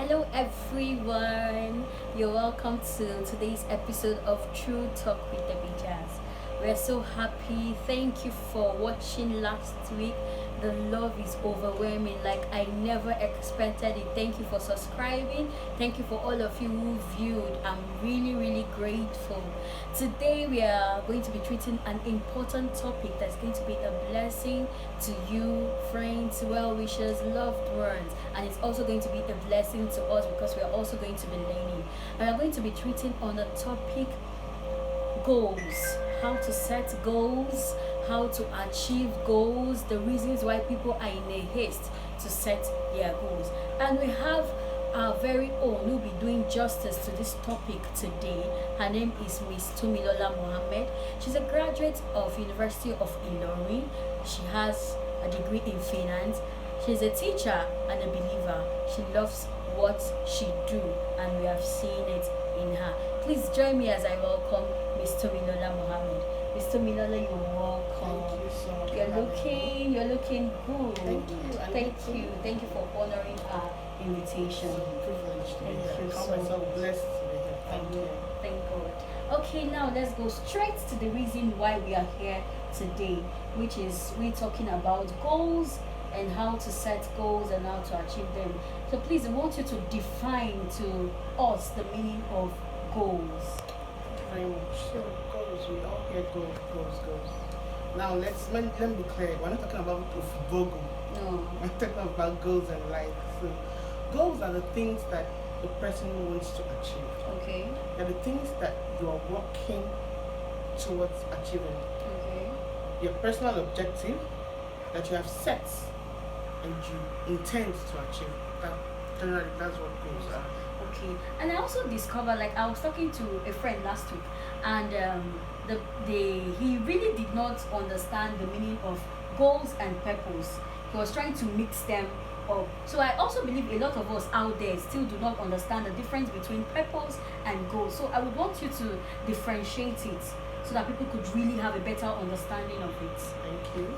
Hello everyone. You're welcome to today's episode of True Talk with Debbyjazz. We're so happy. Thank you for watching last week. The love is overwhelming like I never expected it. Thank you for subscribing. Thank you for all of you who viewed. I'm really grateful. Today we are going to be treating an important topic that's going to be a blessing to you, friends, well wishers, loved ones, and it's also going to be a blessing to us because we are also going to be learning. We are going to be treating on the topic goals, how to set goals, how to achieve goals, the reasons why people are in a haste to set their goals. And we have our very own who will be doing justice to this topic today. Her name is Miss Tomilola Mohammed. She's a graduate of University of Ilorin. She has a degree in finance. She's a teacher and a believer. She loves what she do, and we have seen it in her. Please join me as I welcome Miss Tomilola Mohammed. Miss Tomilola, you're welcome. Thank you so much. You're looking good. Thank you. For honoring our invitation. It's a privilege to be Thank here. you I count so myself blessed to be here. Thank you. Thank God. Okay, now let's go straight to the reason why we are here today, which is we're talking about goals and how to set goals and how to achieve them. So please, I want you to define to us the meaning of goals. Thank you very much. So, goals, we all hear goals. Now, let me be clear. We're not talking about Vogo. No. We're talking about goals in life. So, goals are the things that the person wants to achieve. Okay. They're the things that you are working towards achieving. Okay. Your personal objective that you have set and you intend to achieve. Generally, that's what goals are. Okay. And I also discovered, like, I was talking to a friend last week, and he really did not understand the meaning of goals and purpose. He was trying to mix them up. So I also believe a lot of us out there still do not understand the difference between purpose and goals. So I would want you to differentiate it so that people could really have a better understanding of it. Thank you.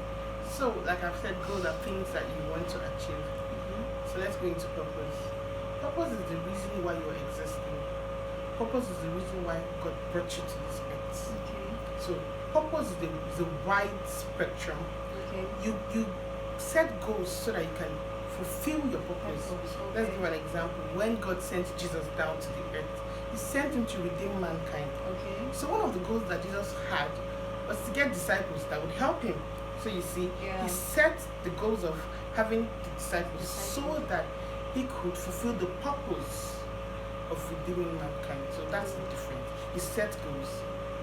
So, like I've said, goals are things that you want to achieve. So let's go into purpose. Purpose is the reason why you're existing. Purpose is the reason why God brought you to this earth. Okay. So purpose is a wide spectrum. Okay. You set goals so that you can fulfill your purpose. Okay. Let's give an example. When God sent Jesus down to the earth, He sent Him to redeem mankind. Okay. So one of the goals that Jesus had was to get disciples that would help Him. So you see, He set the goals of having the disciples so that He could fulfill the purpose of redeeming mankind. So that's the difference. He set goals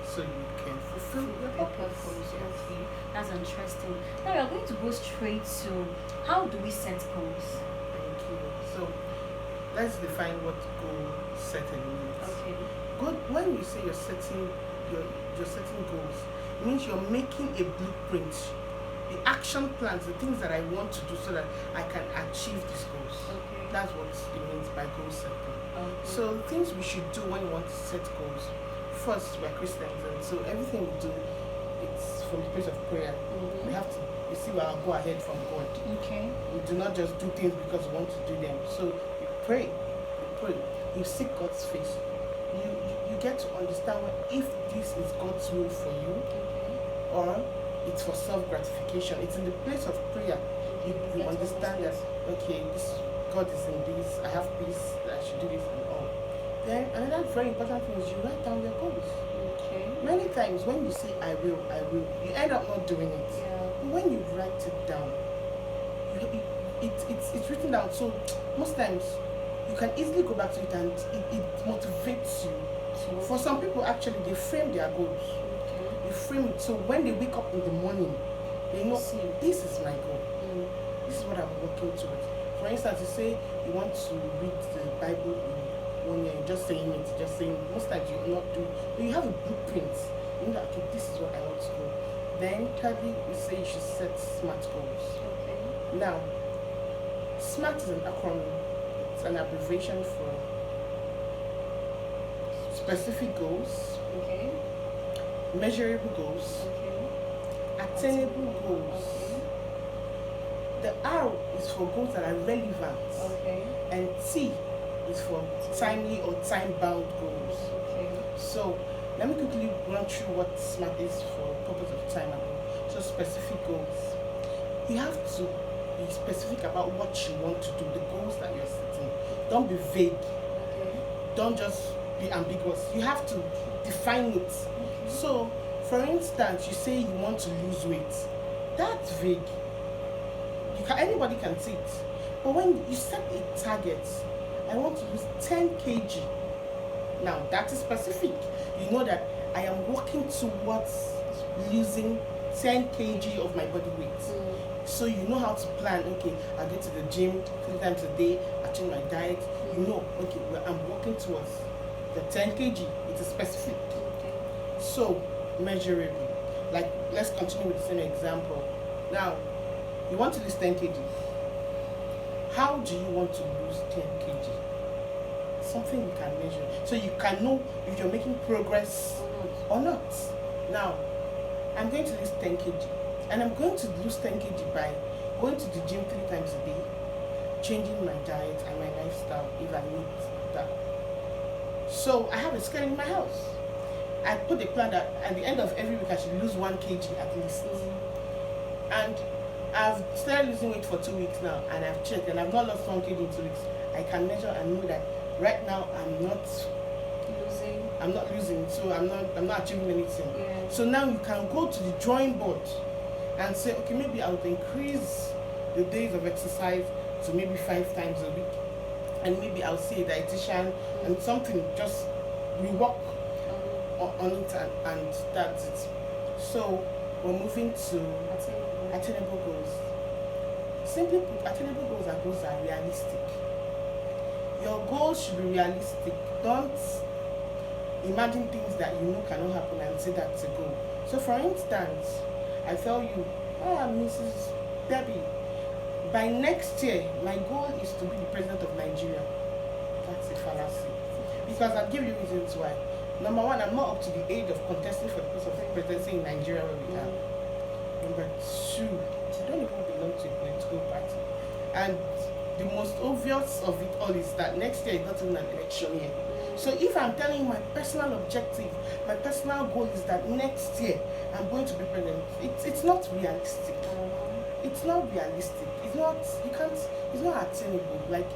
so you can fulfill your purpose. Okay, that's interesting. Now we are going to go straight to how do we set goals? Thank you. So let's define what goal setting means. Okay. Good. When you say you're setting goals, it means you're making a blueprint, the action plans, the things that I want to do so that I can achieve these goals. Okay. That's what it means by goal setting. Okay. So the things we should do when you want to set goals. First, we're Christians, and so everything we do, it's from the place of prayer. We have to, you see, we'll go ahead from God. Okay. We do not just do things because we want to do them. So you pray, you seek God's face. You get to understand if this is God's will for you, or it's for self-gratification. It's in the place of prayer. You understand that, okay, this God is in this, I have peace, I should do this and all. Then another very important thing is you write down your goals. Okay. Many times when you say I will, you end up not doing it. Yeah. But when you write it down, it's written down. So most times you can easily go back to it and it motivates you. So, For some people, actually, they frame their goals. okay. They frame it so when they wake up in the morning, they know, See. this is my goal. Mm. This is what I'm working towards. For instance, you say you want to read the Bible in 1 year, just saying it. Most times you not do. But you have a blueprint. You know that, okay, this is what I want to do. Then thirdly, we say you should set SMART goals. Okay. Now, SMART is an acronym. It's an abbreviation for specific goals, Okay. measurable goals, Okay. attainable goals. Okay. The R is for goals that are relevant, Okay. and T is for timely or time-bound goals. Okay. So let me quickly run through what SMART is for purpose of time and goal. So specific goals. You have to be specific about what you want to do, the goals that you're setting. Don't be vague. Okay. Don't just be ambiguous. You have to define it. Okay. So, for instance, you say you want to lose weight. That's vague. Anybody can see it. But when you set a target, I want to lose 10 kg. Now, that is specific. You know that I am working towards losing 10 kg of my body weight. So you know how to plan. Okay, I go to the gym 3 times a day, I change my diet. You know, okay, well, I'm working towards the 10 kg. It is specific. Okay. So measurable. Like, let's continue with the same example. Now, you want to lose 10 kg. How do you want to lose 10 kg? Something you can measure. So you can know if you're making progress or not. Now, I'm going to lose 10 kg. And I'm going to lose 10 kg by going to the gym 3 times a day, changing my diet and my lifestyle if I need that. So I have a scale in my house. I put a plan that at the end of every week I should lose 1 kg at least. And I've started losing weight for 2 weeks now, and I've checked and I've not lost 1 kg in 2 weeks. I can measure and know that right now I'm not losing, so I'm not achieving anything. Yeah. So now you can go to the drawing board and say, okay, maybe I would increase the days of exercise to maybe 5 times a week, and maybe I'll see a dietitian and something, just we work on it, and that's it. So we're moving to attainable goals. Simply put, attainable goals are realistic. Your goals should be realistic. Don't imagine things that you know cannot happen and say that's a goal. So for instance, I tell you, Mrs. Debbie, by next year, my goal is to be the president of Nigeria. That's a fallacy. Because I'll give you reasons why. Number one, I'm not up to the age of contesting for the post of presidency in Nigeria where we are. Number two, I don't even belong to a political party. And the most obvious of it all is that next year is not even an election year. So if I'm telling you my personal objective, my personal goal is that next year I'm going to be president, it's not realistic. It's not realistic. It's not attainable. Like,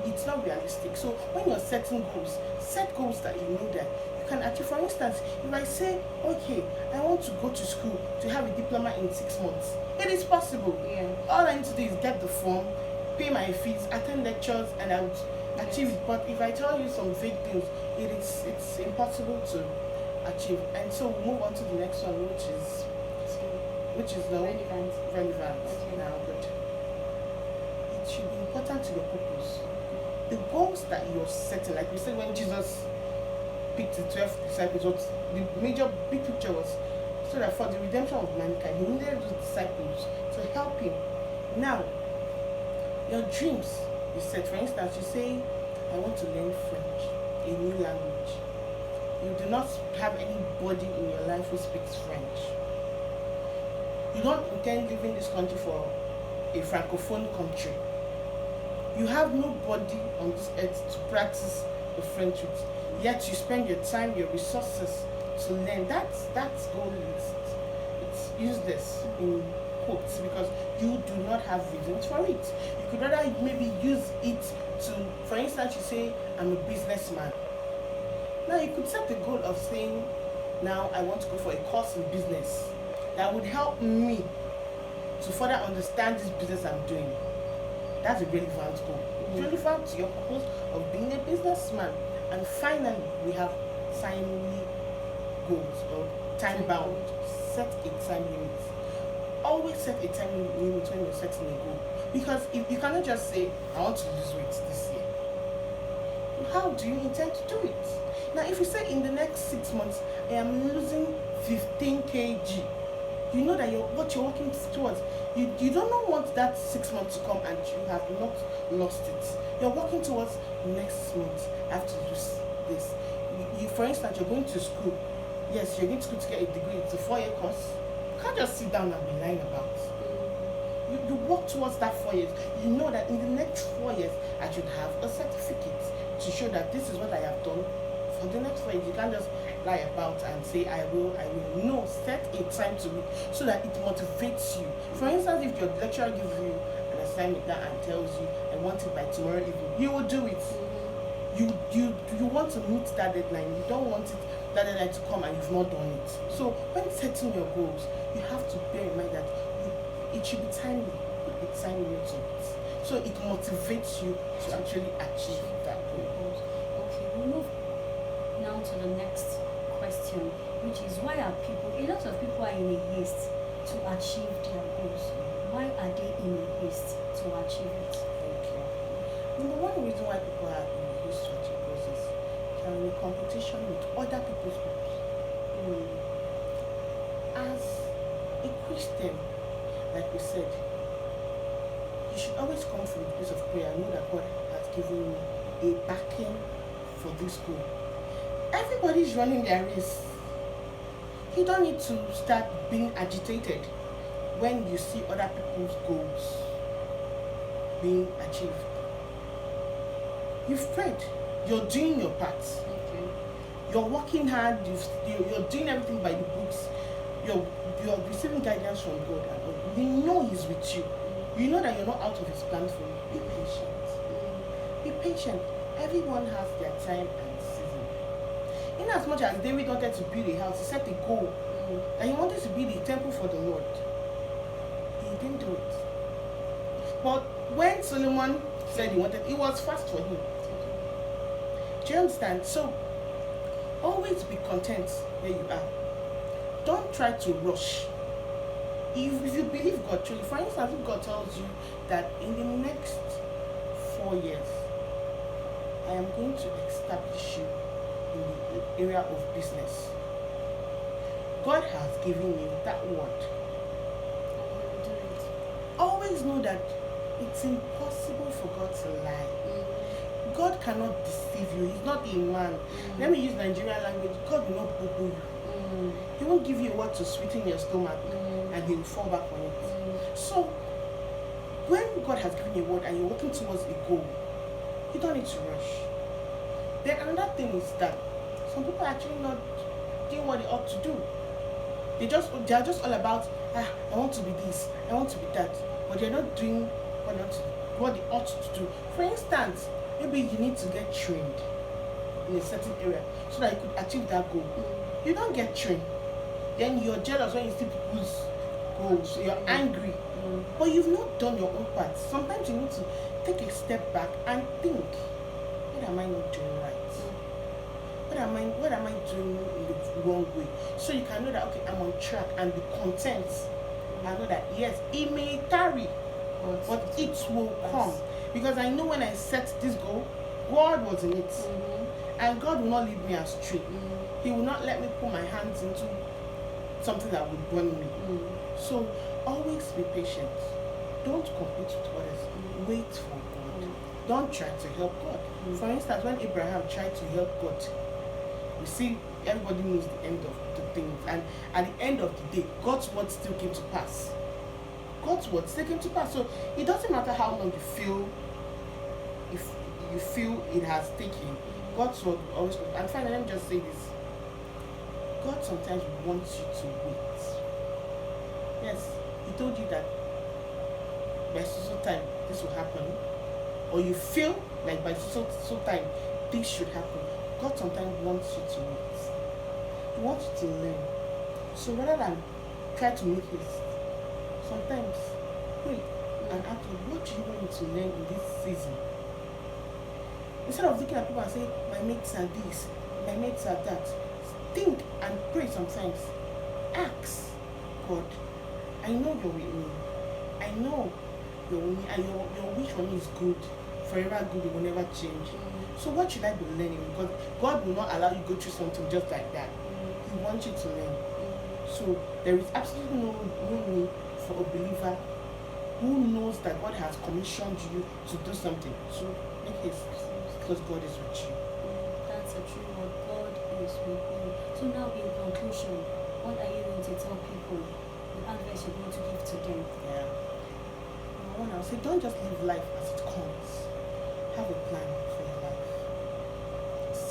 it's not realistic. So when you're setting goals, set goals that you know that you can achieve. For instance, if I say, okay, I want to go to school to have a diploma in 6 months, it is possible. Yeah. All I need to do is get the form, pay my fees, attend lectures, and I would achieve it. But if I tell you some vague things, it's impossible to achieve. And so we'll move on to the next one, which is now relevant. Okay. Now, good. It should be important to your purpose. The goals that you're setting, like we said when Jesus picked the 12 disciples, what the major big picture was so that for the redemption of mankind, he needed those disciples to help him. Now, your dreams, you said, for instance, you say, I want to learn French, a new language. You do not have anybody in your life who speaks French. You don't intend leaving this country for a francophone country. You have nobody on this earth to practice the French with. Yet you spend your time, your resources to learn. That's goal list. It's useless in quotes because you do not have reasons for it. You could rather maybe use it to, for instance, you say, I'm a businessman. Now you could set the goal of saying, now I want to go for a course in business that would help me to further understand this business I'm doing. That's a relevant goal. It's relevant to your purpose of being a businessman. And finally, we have timely goals or time bound. Set a time limit. Always set a time limit when you're setting a goal. Because if you cannot just say, I want to lose weight this year, how do you intend to do it? Now, if you say in the next 6 months, I am losing 15 kg, you know that what you're working towards. You don't want that 6 months to come and you have not lost it. You're working towards next month. I have to lose this. For instance, you're going to school. Yes, you're going to school to get a degree. It's a 4-year course. You can't just sit down and be lying about. You work towards that 4 years. You know that in the next 4 years, I should have a certificate to show that this is what I have done for the next 4 years. You can't just lie about and say I will. No, set a time to it so that it motivates you. For instance, if your lecturer gives you an assignment that and tells you I want it by tomorrow evening, you will do it. You want to meet that deadline. You don't want that deadline to come and you've not done it. So when setting your goals, you have to bear in mind that it should be timely. Put a time limit to it, so it motivates you to actually achieve that goal. Okay, we'll move now to the next question, which is why are a lot of people are in a haste to achieve their goals? Why are they in a haste to achieve it? Okay. Number one reason why people are in a haste to achieve goals is they're in a competition with other people's goals. As a Christian, like we said, you should always come from a place of prayer and know that God has given you a backing for this goal. Everybody's running their race. You don't need to start being agitated when you see other people's goals being achieved. You've prayed. You're doing your part. Okay. You're working hard. You're doing everything by the books. You're receiving guidance from God. And you know He's with you. You know that you're not out of His plans for you. Be patient. Be patient. Everyone has their time and season. In as much as David wanted to build a house, he set a goal. And he wanted to build a temple for the Lord. He didn't do it. But when Solomon said he wanted, it was fast for him. Do you understand? So, always be content where you are. Don't try to rush. If you believe God truly, for instance, if God tells you that in the next 4 years, I am going to establish you in the area of business, God has given you that word. Always know that it's impossible for God to lie. God cannot deceive you. He's not a man. Let me use Nigerian language. God will not boo you. He won't give you a word to sweeten your stomach and he will fall back on it. So, when God has given you a word and you're working towards a goal, you don't need to rush. Then another thing is that some people are actually not doing what they ought to do. They are just all about, I want to be this, I want to be that, but they're not doing what they ought to do. For instance, maybe you need to get trained in a certain area so that you could achieve that goal. You don't get trained, then you're jealous when you see people's goals, you're angry, but you've not done your own part. Sometimes you need to take a step back and think, what am I not doing right? What am I doing in the wrong way? So you can know that, okay, I'm on track and be content. I know that, yes, it may tarry, but it will come. Because I know when I set this goal, God was in it. And God will not lead me astray. He will not let me put my hands into something that will burn me. So always be patient. Don't compete with others. Wait for God. Don't try to help God. For instance, when Abraham tried to help God, you see, everybody knows the end of the things. And at the end of the day, God's word still came to pass. God's word still came to pass. So it doesn't matter how long you feel, if you feel it has taken, God's word will always come. And finally, let me just say this. God sometimes wants you to wait. Yes, He told you that by so time this will happen, or you feel like by so time this should happen. God sometimes wants you to wait. He wants you to learn. So rather than try to make haste, sometimes pray and ask God, what do you want me to learn in this season? Instead of looking at people and saying, my mates are this, my mates are that, think and pray sometimes. Ask God, I know you're with me. I know you're with me, and your wish for me is good, forever good, it will never change. So what should I be learning? Because God will not allow you to go through something just like that. He wants you to learn. So there is absolutely no need for a believer who knows that God has commissioned you to do something. So make haste, because God is with you. That's a true word. God is with you. So now in conclusion, what are you going to tell people? The advice you're going to give to them? Yeah. Number one, I'll say, don't just live life as it comes. Have a plan for your life.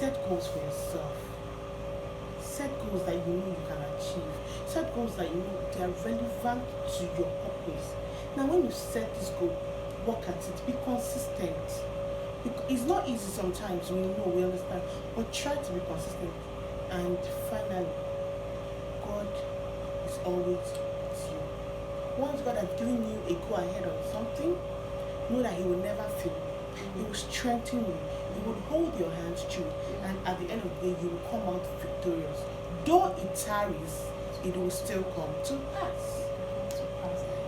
Set goals for yourself. Set goals that you know you can achieve. Set goals that you know they are relevant to your purpose. Now, when you set this goal, work at it. Be consistent. It's not easy sometimes. We know, we understand, but try to be consistent. And finally, God is always with you. Once God has given you a go ahead on something, know that He will never fail. He will strengthen you. He will hold your hands true. And at the end of the day, you will come out victorious. Though it tarries, it will still come to pass.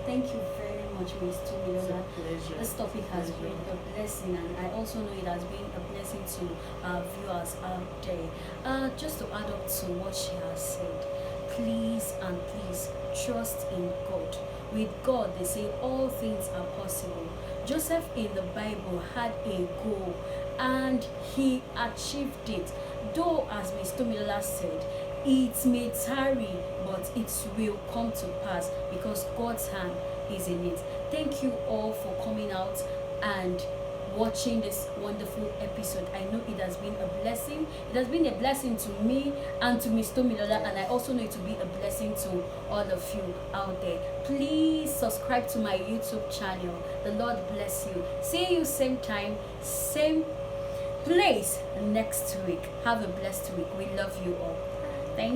Thank you very much, Ms. It's a Tomilola. pleasure. This topic has been a blessing, and I also know it has been a blessing to our viewers out there. Just to add up to what she has said, please and please trust in God. With God, they say all things are possible. Joseph in the Bible had a goal and he achieved it. Though, as Ms. Tomilola said, it may tarry, but it will come to pass because God's hand is in it. Thank you all for coming out and watching this wonderful episode. I know it has been a blessing. It has been a blessing to me and to Ms. Tomilola, and I also know it to be a blessing to all of you out there. Please subscribe to my YouTube channel. The Lord bless you. See you same time, same place next week. Have a blessed week. We love you all. Thank you.